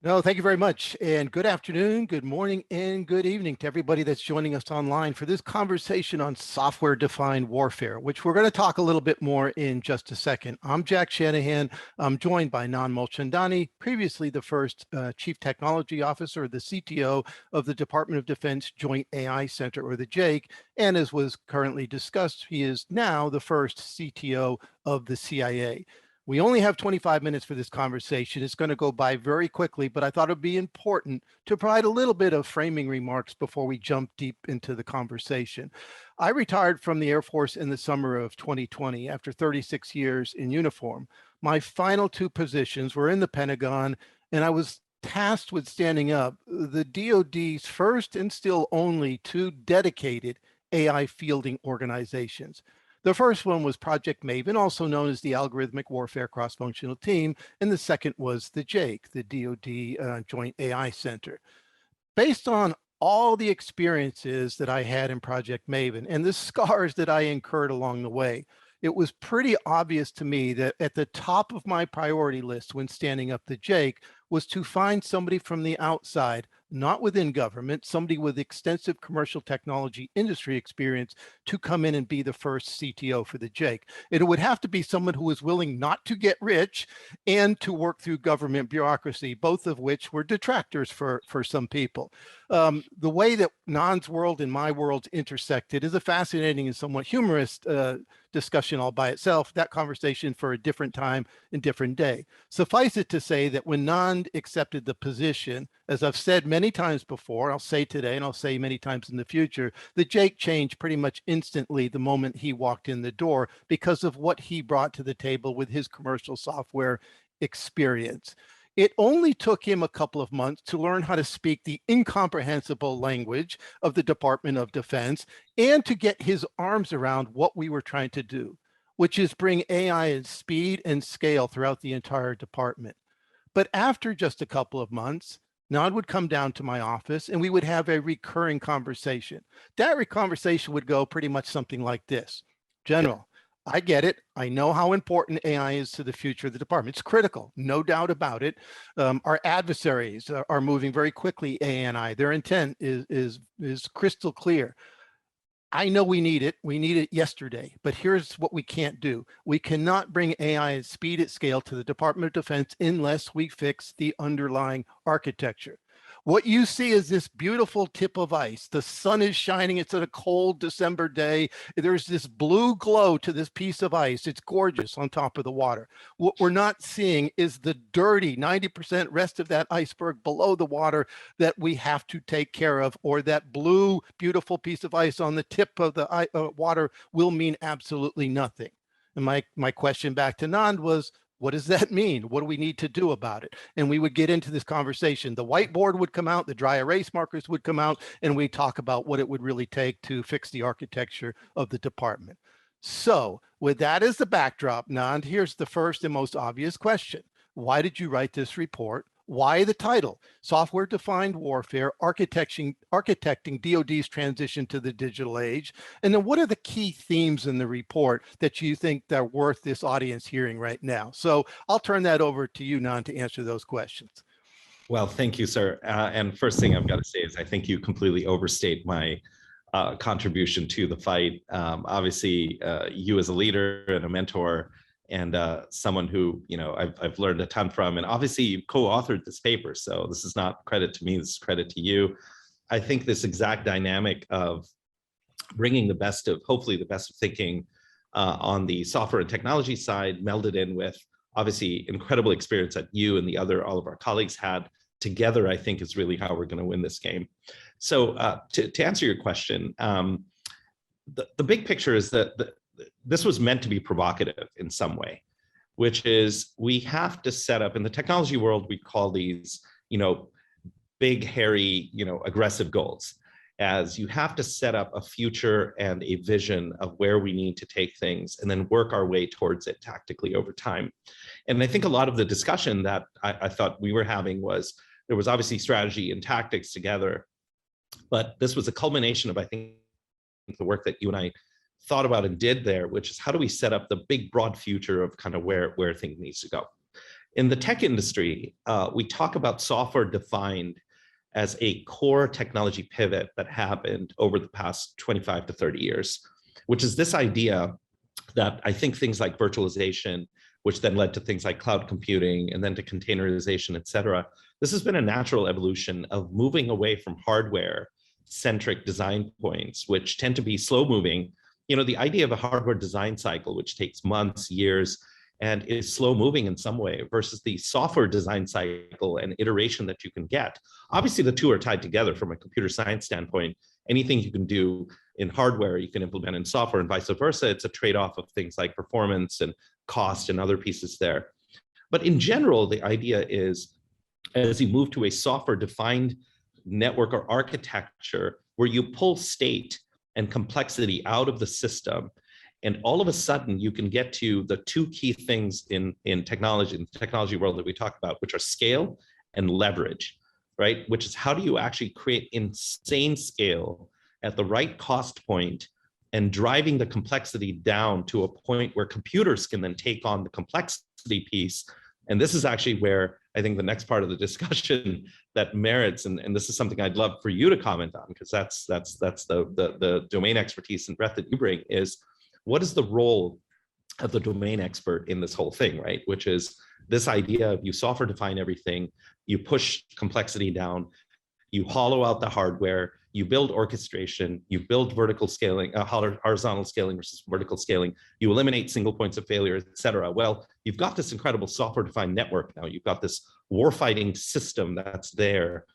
No, thank you very much. And good afternoon, good morning, and good evening to everybody that's joining us online for this conversation on software-defined warfare, which we're going to talk a little bit more in just a second. I'm Jack Shanahan. I'm joined by Nand Mulchandani, previously the first Chief Technology Officer, the CTO of the Department of Defense Joint AI Center, or the JAIC. And as was currently discussed, he is now the first CTO of the CIA. We only have 25 minutes for this conversation. It's going to go by very quickly, but I thought it'd be important to provide a little bit of framing remarks before we jump deep into the conversation. I retired from the Air Force in the summer of 2020 after 36 years in uniform. My final two positions were in the Pentagon, and I was tasked with standing up the DoD's first and still only two dedicated AI fielding organizations. The first one was Project Maven, also known as the Algorithmic Warfare Cross-Functional Team, and the second was the JAIC, the DoD Joint AI Center. Based on all the experiences that I had in Project Maven and the scars that I incurred along the way, it was pretty obvious to me that at the top of my priority list when standing up the JAIC was to find somebody from the outside, not within government, somebody with extensive commercial technology industry experience to come in and be the first CTO for the JAIC. It would have to be someone who was willing not to get rich and to work through government bureaucracy, both of which were detractors for some people. The way that Nand's world and my world intersected is a fascinating and somewhat humorous discussion all by itself. That conversation for a different time and different day. Suffice it to say that when Nand accepted the position, as I've said many times before, I'll say today and I'll say many times in the future, the JAIC changed pretty much instantly the moment he walked in the door because of what he brought to the table with his commercial software experience. It only took him a couple of months to learn how to speak the incomprehensible language of the Department of Defense and to get his arms around what we were trying to do, which is bring AI at speed and scale throughout the entire department. But after just a couple of months, Nand would come down to my office and we would have a recurring conversation. That conversation would go pretty much something like this. General, I get it. I know how important AI is to the future of the department. It's critical, no doubt about it. Our adversaries are moving very quickly, AI. Their intent is crystal clear. I know we need it. We need it yesterday, but here's what we can't do. We cannot bring AI at speed at scale to the Department of Defense unless we fix the underlying architecture. What you see is this beautiful tip of ice. The sun is shining. It's a cold December day. There's this blue glow to this piece of ice. It's gorgeous on top of the water. What we're not seeing is the dirty 90% rest of that iceberg below the water that we have to take care of, or that blue, beautiful piece of ice on the tip of the water will mean absolutely nothing. And my question back to Nand was, what does that mean? What do we need to do about it? And we would get into this conversation. The whiteboard would come out, the dry erase markers would come out, and we talk about what it would really take to fix the architecture of the department. So with that as the backdrop, Nand, here's the first and most obvious question. Why did you write this report? Why the title? Software-Defined Warfare, Architecting DoD's Transition to the Digital Age. And then what are the key themes in the report that you think are worth this audience hearing right now? So I'll turn that over to you, Nand, to answer those questions. Well, thank you, sir. And first thing I've got to say is I think you completely overstate my contribution to the fight. Obviously, you as a leader and a mentor and someone who, you know, I've learned a ton from, and obviously you co-authored this paper. So this is not credit to me, this is credit to you. I think this exact dynamic of bringing the best of, hopefully the best of thinking on the software and technology side, melded in with obviously incredible experience that you and all of our colleagues had together, I think is really how we're going to win this game. So to answer your question, the big picture is that this was meant to be provocative in some way, which is we have to set up, in the technology world, we call these, you know, big, hairy, you know, aggressive goals, as you have to set up a future and a vision of where we need to take things and then work our way towards it tactically over time. And I think a lot of the discussion that I thought we were having was, there was obviously strategy and tactics together, but this was a culmination of, I think, the work that you and I thought about and did there, which is how do we set up the big broad future of kind of where things needs to go. In the tech industry, we talk about software defined as a core technology pivot that happened over the past 25 to 30 years, which is this idea that I think things like virtualization, which then led to things like cloud computing and then to containerization, et cetera. This has been a natural evolution of moving away from hardware-centric design points, which tend to be slow moving. The idea of a hardware design cycle, which takes months, years, and is slow moving in some way, versus the software design cycle and iteration that you can get. Obviously, the two are tied together from a computer science standpoint. Anything you can do in hardware, you can implement in software, and vice versa. It's a trade-off of things like performance and cost and other pieces there. But in general, the idea is, as you move to a software-defined network or architecture where you pull state and complexity out of the system, and all of a sudden you can get to the two key things in technology, in the technology world that we talk about, which are scale and leverage, right? Which is, how do you actually create insane scale at the right cost point and driving the complexity down to a point where computers can then take on the complexity piece. And this is actually where I think the next part of the discussion that merits, and this is something I'd love for you to comment on, because that's the domain expertise and breadth that you bring, is what is the role of the domain expert in this whole thing, right? Which is this idea of you software define everything, you push complexity down, you hollow out the hardware, you build orchestration, you build vertical scaling, horizontal scaling versus vertical scaling, you eliminate single points of failure, et cetera. Well, you've got this incredible software-defined network now. You've got this warfighting system that's there.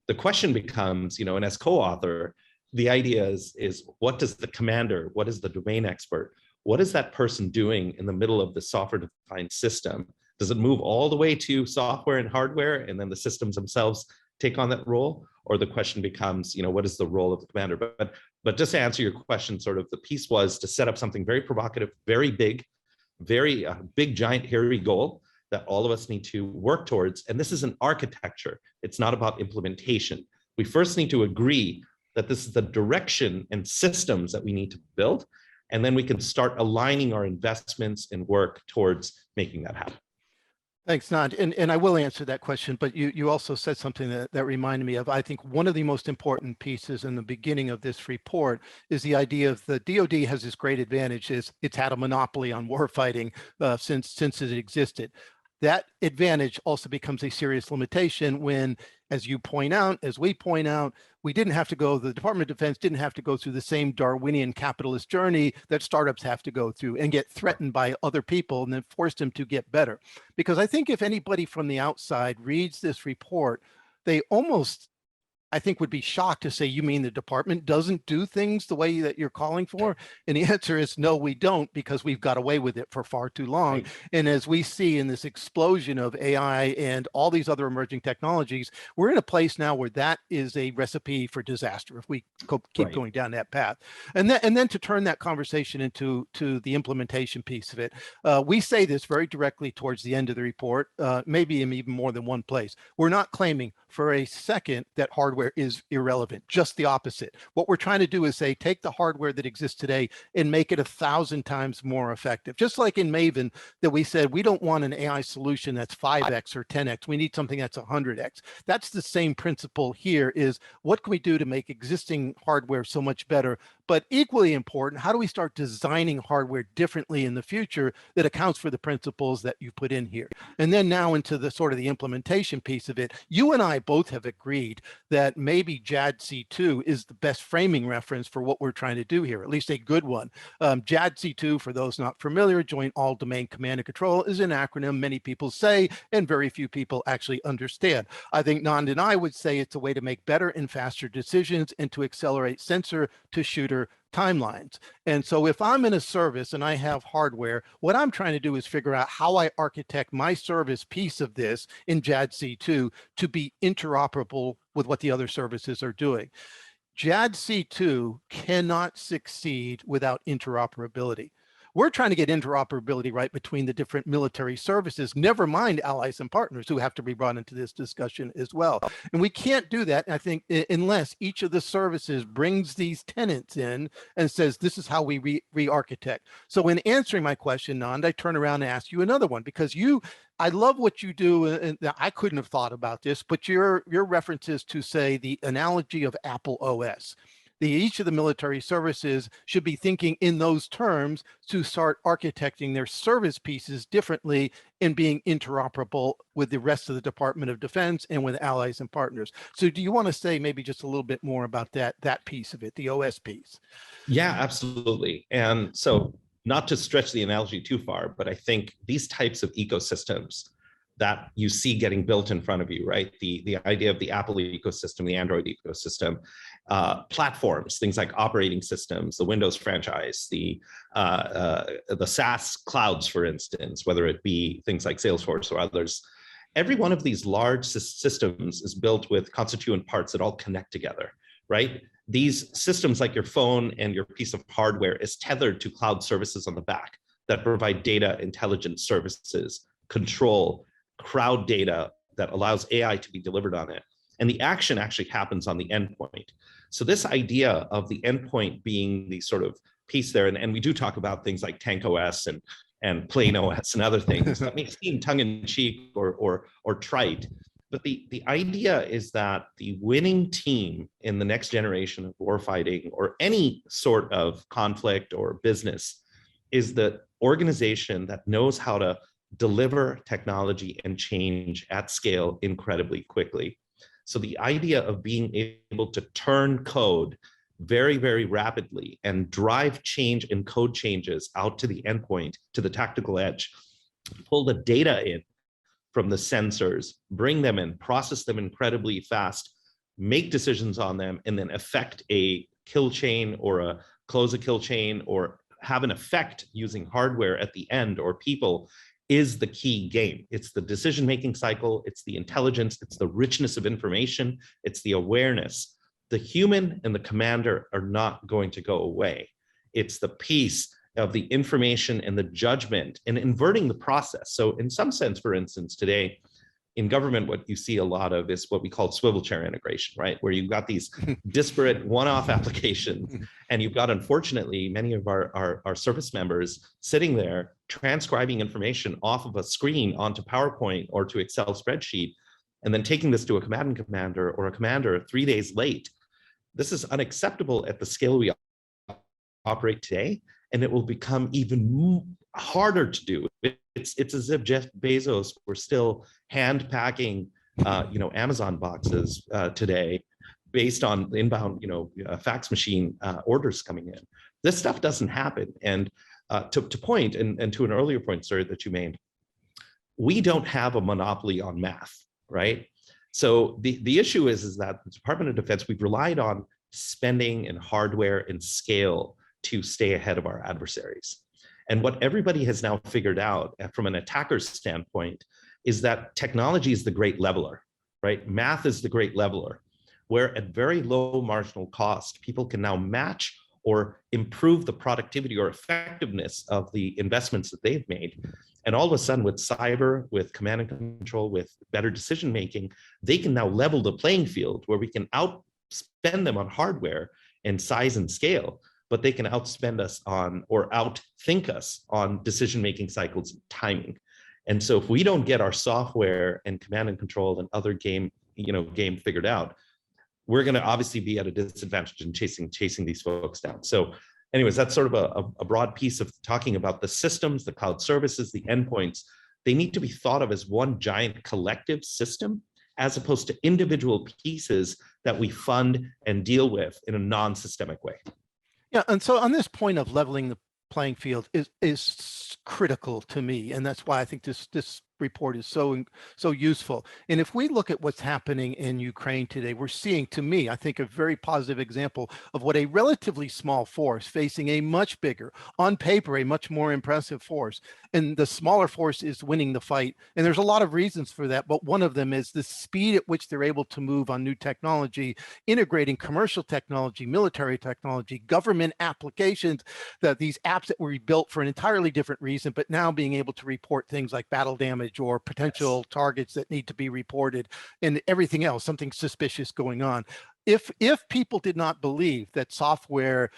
The question becomes, and as co-author, the idea is what does the commander, what is the domain expert, what is that person doing in the middle of the software-defined system? Does it move all the way to software and hardware, and then the systems themselves take on that role? Or the question becomes, what is the role of the commander? But just to answer your question, sort of the piece was to set up something very provocative, very big, very big, giant, hairy goal that all of us need to work towards. And this is an architecture. It's not about implementation. We first need to agree that this is the direction and systems that we need to build. And then we can start aligning our investments and work towards making that happen. Thanks, Nand. And I will answer that question, but you also said something that reminded me of, I think one of the most important pieces in the beginning of this report is the idea of the DoD has this great advantage, is it's had a monopoly on warfighting since it existed. That advantage also becomes a serious limitation when, as you point out, as we point out, the Department of Defense didn't have to go through the same Darwinian capitalist journey that startups have to go through and get threatened by other people and then force them to get better. Because I think if anybody from the outside reads this report, they almost, I think, would be shocked to say, you mean the department doesn't do things the way that you're calling for? And the answer is no, we don't, because we've got away with it for far too long. Right. And as we see in this explosion of AI and all these other emerging technologies, we're in a place now where that is a recipe for disaster if we keep right. going down that path. And then to turn that conversation into the implementation piece of it, we say this very directly towards the end of the report, maybe in even more than one place. We're not claiming for a second that hardware is irrelevant, just the opposite. What we're trying to do is say, take the hardware that exists today and make it 1,000 times more effective. Just like in Maven that we said, we don't want an AI solution that's 5x or 10x. We need something that's 100x. That's the same principle here, is what can we do to make existing hardware so much better? But equally important, how do we start designing hardware differently in the future that accounts for the principles that you put in here? And then now into the sort of the implementation piece of it, you and I both have agreed that maybe JADC2 is the best framing reference for what we're trying to do here, at least a good one. JADC2, for those not familiar, Joint All Domain Command and Control, is an acronym many people say and very few people actually understand. I think Nand and I would say it's a way to make better and faster decisions and to accelerate sensor to shooter timelines. And so if I'm in a service and I have hardware, what I'm trying to do is figure out how I architect my service piece of this in JADC2 to be interoperable with what the other services are doing. JADC2 cannot succeed without interoperability. we're trying to get interoperability right between the different military services, never mind allies and partners who have to be brought into this discussion as well. And we can't do that, I think, unless each of the services brings these tenants in and says, this is how we re-architect. So in answering my question, Nand, I turn around and ask you another one, because I love what you do, and I couldn't have thought about this, but your references to, say, the analogy of Apple OS. Each of the military services should be thinking in those terms to start architecting their service pieces differently and being interoperable with the rest of the Department of Defense and with allies and partners. So do you want to say maybe just a little bit more about that piece of it, the OS piece? Yeah, absolutely. And so, not to stretch the analogy too far, but I think these types of ecosystems that you see getting built in front of you, right? The idea of the Apple ecosystem, the Android ecosystem, platforms, things like operating systems, the Windows franchise, the SaaS clouds, for instance, whether it be things like Salesforce or others. Every one of these large systems is built with constituent parts that all connect together, right? These systems, like your phone and your piece of hardware, is tethered to cloud services on the back that provide data intelligence services, control, crowd data that allows AI to be delivered on it. And the action actually happens on the endpoint. So this idea of the endpoint being the sort of piece there, and we do talk about things like Tank OS and Plain OS and other things that may seem tongue-in-cheek or trite. But the idea is that the winning team in the next generation of warfighting or any sort of conflict or business is the organization that knows how to deliver technology and change at scale incredibly quickly. So the idea of being able to turn code very, very rapidly and drive change and code changes out to the endpoint, to the tactical edge, pull the data in from the sensors, bring them in, process them incredibly fast, make decisions on them, and then affect a kill chain or close a kill chain or have an effect using hardware at the end or people is the key game. It's the decision-making cycle, it's the intelligence, it's the richness of information, it's the awareness. The human and the commander are not going to go away. It's the piece of the information and the judgment and inverting the process. So in some sense, for instance, today in government, what you see a lot of is what we call swivel chair integration, right? Where you've got these disparate one-off applications, and you've got, unfortunately, many of our service members sitting there transcribing information off of a screen onto PowerPoint or to Excel spreadsheet, and then taking this to a commanding commander or a commander 3 days late. This is unacceptable at the scale we operate today, and it will become even harder to do. It's as if Jeff Bezos were still hand packing, Amazon boxes today, based on inbound, fax machine orders coming in. This stuff doesn't happen. And to point and to an earlier point, sir, that you made, we don't have a monopoly on math, right? So the issue is that the Department of Defense, we've relied on spending and hardware and scale to stay ahead of our adversaries. And what everybody has now figured out from an attacker's standpoint is that technology is the great leveler, right? Math is the great leveler, where at very low marginal cost, people can now match or improve the productivity or effectiveness of the investments that they've made. And all of a sudden, with cyber, with command and control, with better decision-making, they can now level the playing field where we can outspend them on hardware and size and scale, but they can outspend us on or outthink us on decision-making cycles and timing. And so if we don't get our software and command and control and other game figured out, we're going to obviously be at a disadvantage in chasing these folks down. So anyways, that's sort of a broad piece of talking about the systems, the cloud services, the endpoints. They need to be thought of as one giant collective system, as opposed to individual pieces that we fund and deal with in a non-systemic way. Yeah, and so on this point of leveling the playing field is critical to me, and that's why I think this report is so useful. And if we look at what's happening in Ukraine today, we're seeing, to me, I think, a very positive example of what a relatively small force facing a much bigger, on paper, a much more impressive force. And the smaller force is winning the fight. And there's a lot of reasons for that, but one of them is the speed at which they're able to move on new technology, integrating commercial technology, military technology, government applications, that these apps that were built for an entirely different reason, but now being able to report things like battle damage or potential targets that need to be reported and everything else, something suspicious going on. If people did not believe that software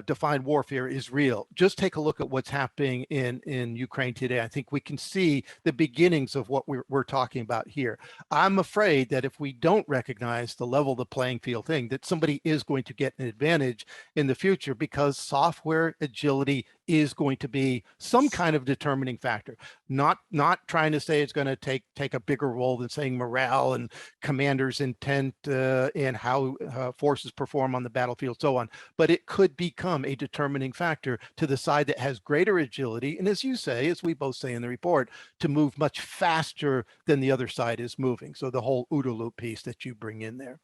defined warfare is real, just take a look at what's happening in Ukraine today. I think we can see the beginnings of what we're talking about here. I'm afraid that if we don't recognize the level of the playing field thing, that somebody is going to get an advantage in the future, because software agility is going to be some kind of determining factor. Not trying to say it's going to take a bigger role than saying morale and commanders' intent and how forces perform on the battlefield, so on. But it could become a determining factor to the side that has greater agility, and as you say, as we both say in the report, to move much faster than the other side is moving. So the whole OODA loop piece that you bring in there.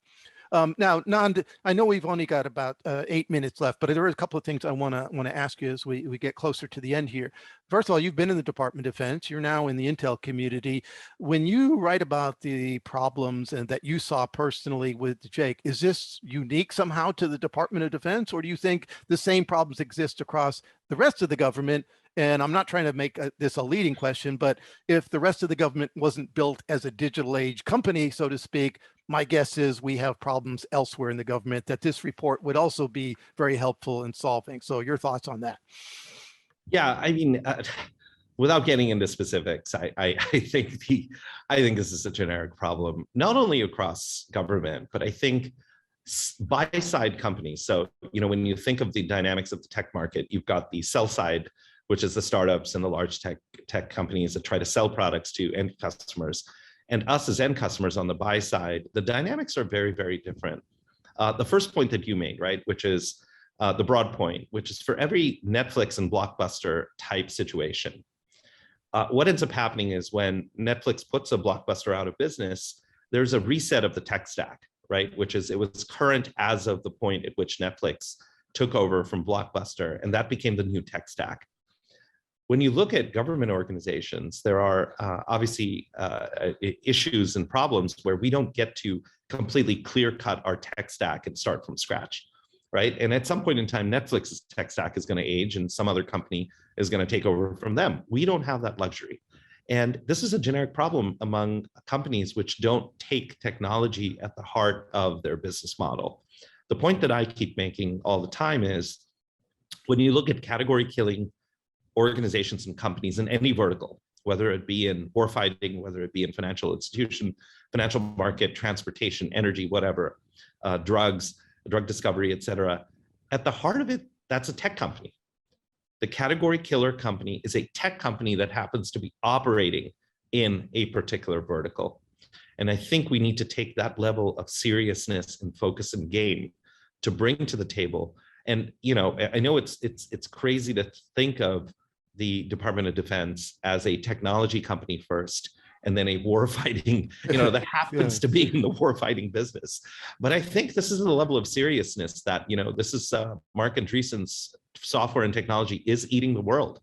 Now, Nand, I know we've only got about 8 minutes left, but there are a couple of things I want to ask you as we get closer to the end here. First of all, you've been in the Department of Defense. You're now in the intel community. When you write about the problems and that you saw personally with Jake, is this unique somehow to the Department of Defense, or do you think the same problems exist across the rest of the government? And I'm not trying to make this a leading question, but if the rest of the government wasn't built as a digital age company, so to speak, my guess is we have problems elsewhere in the government that this report would also be very helpful in solving. So your thoughts on that? Yeah, I mean, without getting into specifics, I think this is a generic problem, not only across government, but I think buy-side companies. So, when you think of the dynamics of the tech market, you've got the sell side, which is the startups and the large tech companies that try to sell products to end customers. And us as end customers on the buy side, the dynamics are very, very different. The first point that you made, right, which is the broad point, which is for every Netflix and Blockbuster type situation, what ends up happening is when Netflix puts a Blockbuster out of business, there's a reset of the tech stack, right, which is it was current as of the point at which Netflix took over from Blockbuster, and that became the new tech stack. When you look at government organizations, there are obviously issues and problems where we don't get to completely clear cut our tech stack and start from scratch, right? And at some point in time, Netflix's tech stack is going to age and some other company is going to take over from them. We don't have that luxury. And this is a generic problem among companies which don't take technology at the heart of their business model. The point that I keep making all the time is when you look at category killing organizations and companies in any vertical, whether it be in warfighting, whether it be in financial institution, financial market, transportation, energy, whatever, drugs, drug discovery, et cetera. At the heart of it, that's a tech company. The category killer company is a tech company that happens to be operating in a particular vertical. And I think we need to take that level of seriousness and focus and game to bring to the table. And I know it's crazy to think of the Department of Defense as a technology company first, and then a warfighting, that happens to be in the warfighting business. But I think this is the level of seriousness that, this is Mark Andreessen's software and technology is eating the world.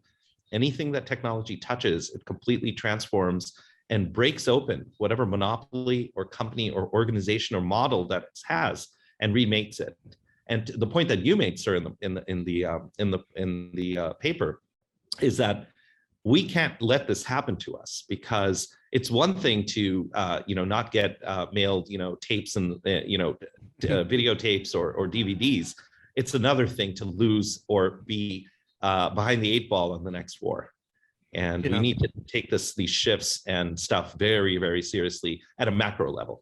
Anything that technology touches, it completely transforms and breaks open whatever monopoly or company or organization or model that it has and remakes it. And the point that you made, sir, in the paper, is that we can't let this happen to us, because it's one thing to not get mailed tapes and videotapes or DVDs. It's another thing to lose or be behind the 8 ball on the next war. And we need to take these shifts and stuff very, very seriously at a macro level.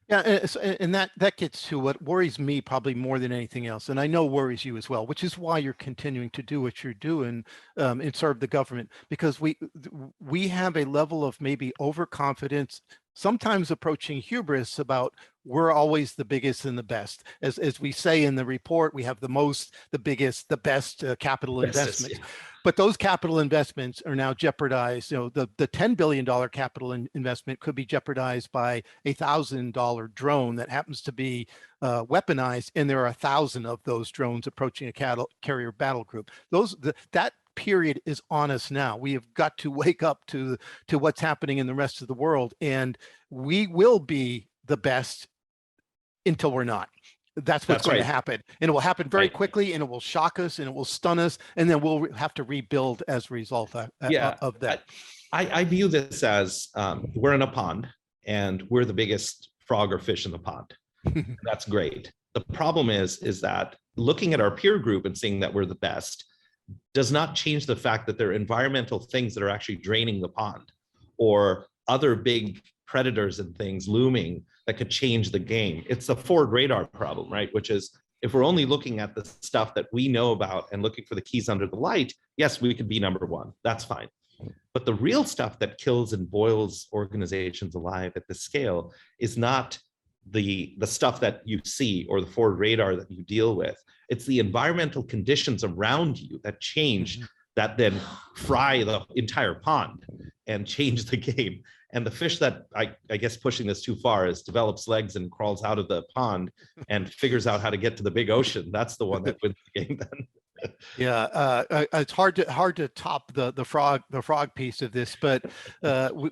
Yeah, and that gets to what worries me probably more than anything else, and I know worries you as well, which is why you're continuing to do what you're doing and serve the government, because we have a level of maybe overconfidence, sometimes approaching hubris about we're always the biggest and the best. As we say in the report, we have the most, the biggest, the best capital investments. Yeah. But those capital investments are now jeopardized. You know, the $10 billion capital investment could be jeopardized by a $1,000 drone that happens to be weaponized, and there are 1,000 of those drones approaching a carrier battle group. That period is on us now. We have got to wake up to what's happening in the rest of the world, and we will be the best until we're not. That's what's going to happen, and it will happen very quickly, and it will shock us, and it will stun us, and then we'll have to rebuild as a result of that. I view this as we're in a pond, and we're the biggest frog or fish in the pond. That's great. The problem is that looking at our peer group and seeing that we're the best does not change the fact that there are environmental things that are actually draining the pond, or other big predators and things looming that could change the game. It's the forward radar problem, right? Which is, if we're only looking at the stuff that we know about and looking for the keys under the light, yes, we could be number one. That's fine. But the real stuff that kills and boils organizations alive at this scale is not the stuff that you see or the forward radar that you deal with. It's the environmental conditions around you that change, that then fry the entire pond and change the game. And the fish that, I guess pushing this too far, is develops legs and crawls out of the pond and figures out how to get to the big ocean. That's the one that wins the game then. Yeah, it's hard to top the frog piece of this, but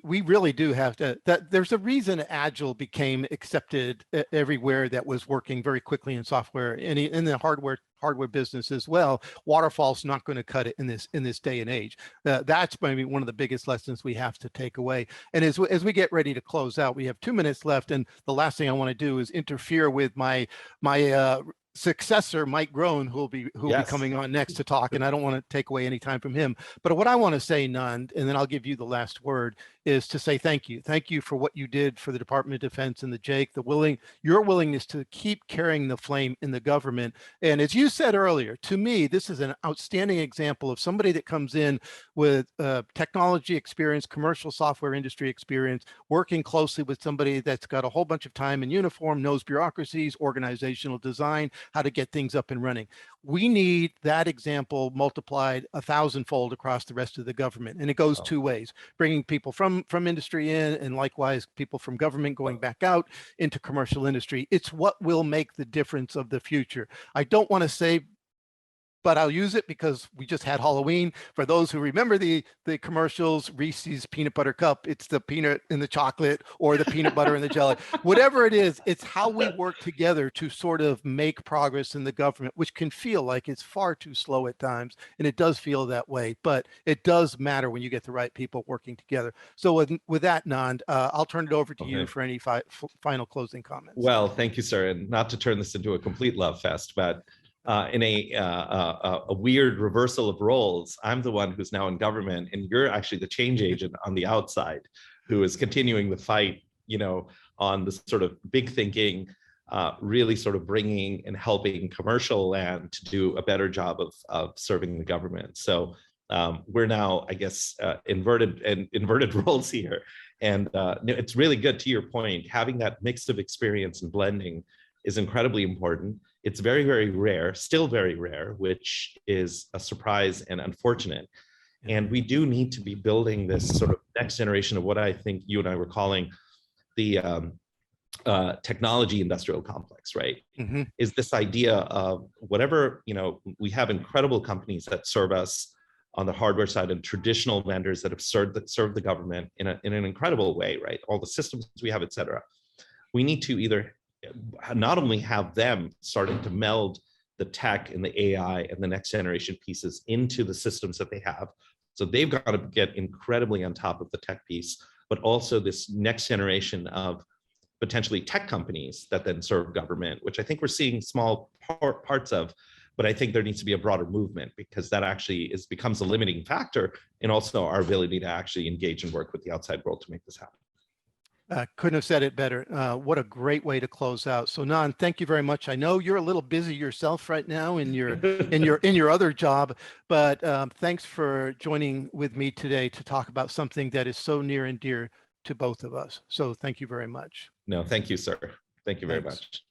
we really do have to. There's a reason Agile became accepted everywhere that was working very quickly in software, and in the hardware business as well. Waterfall's not going to cut it in this day and age. That's maybe one of the biggest lessons we have to take away. And as we get ready to close out, we have 2 minutes left, and the last thing I want to do is interfere with my successor, Mike Groen, who will be coming on next to talk, and I don't want to take away any time from him. But what I want to say, Nand, and then I'll give you the last word, is to say thank you. Thank you for what you did for the Department of Defense and the JAIC, your willingness to keep carrying the flame in the government. And as you said earlier, to me, this is an outstanding example of somebody that comes in with technology experience, commercial software industry experience, working closely with somebody that's got a whole bunch of time in uniform, knows bureaucracies, organizational design, how to get things up and running. We need that example multiplied 1,000-fold across the rest of the government. And it goes two ways, bringing people from industry in, and likewise people from government going back out into commercial industry. It's what will make the difference of the future. I don't want to say, but I'll use it because we just had Halloween. For those who remember the commercials, Reese's peanut butter cup, it's the peanut in the chocolate or the peanut butter in the jelly. Whatever it is, it's how we work together to sort of make progress in the government, which can feel like it's far too slow at times. And it does feel that way, but it does matter when you get the right people working together. So with that, Nand, I'll turn it over to you for any final closing comments. Well, thank you, sir. And not to turn this into a complete love fest, but in a weird reversal of roles, I'm the one who's now in government, and you're actually the change agent on the outside, who is continuing the fight, on the sort of big thinking, really sort of bringing and helping commercial land to do a better job of serving the government. So we're now, I guess, inverted roles here. And it's really good, to your point, having that mix of experience and blending is incredibly important. It's very, very rare, still very rare, which is a surprise and unfortunate. And we do need to be building this sort of next generation of what I think you and I were calling the technology industrial complex, right? Mm-hmm. Is this idea of whatever, we have incredible companies that serve us on the hardware side, and traditional vendors that have served the government in an incredible way, right? All the systems we have, et cetera. We need to either not only have them starting to meld the tech and the AI and the next generation pieces into the systems that they have. So they've got to get incredibly on top of the tech piece, but also this next generation of potentially tech companies that then serve government, which I think we're seeing small parts of, but I think there needs to be a broader movement, because that actually becomes a limiting factor in also our ability to actually engage and work with the outside world to make this happen. Couldn't have said it better. What a great way to close out. So Nand, thank you very much. I know you're a little busy yourself right now in your other job, but thanks for joining with me today to talk about something that is so near and dear to both of us. So thank you very much. No, thank you, sir. Thank you very Thanks. much.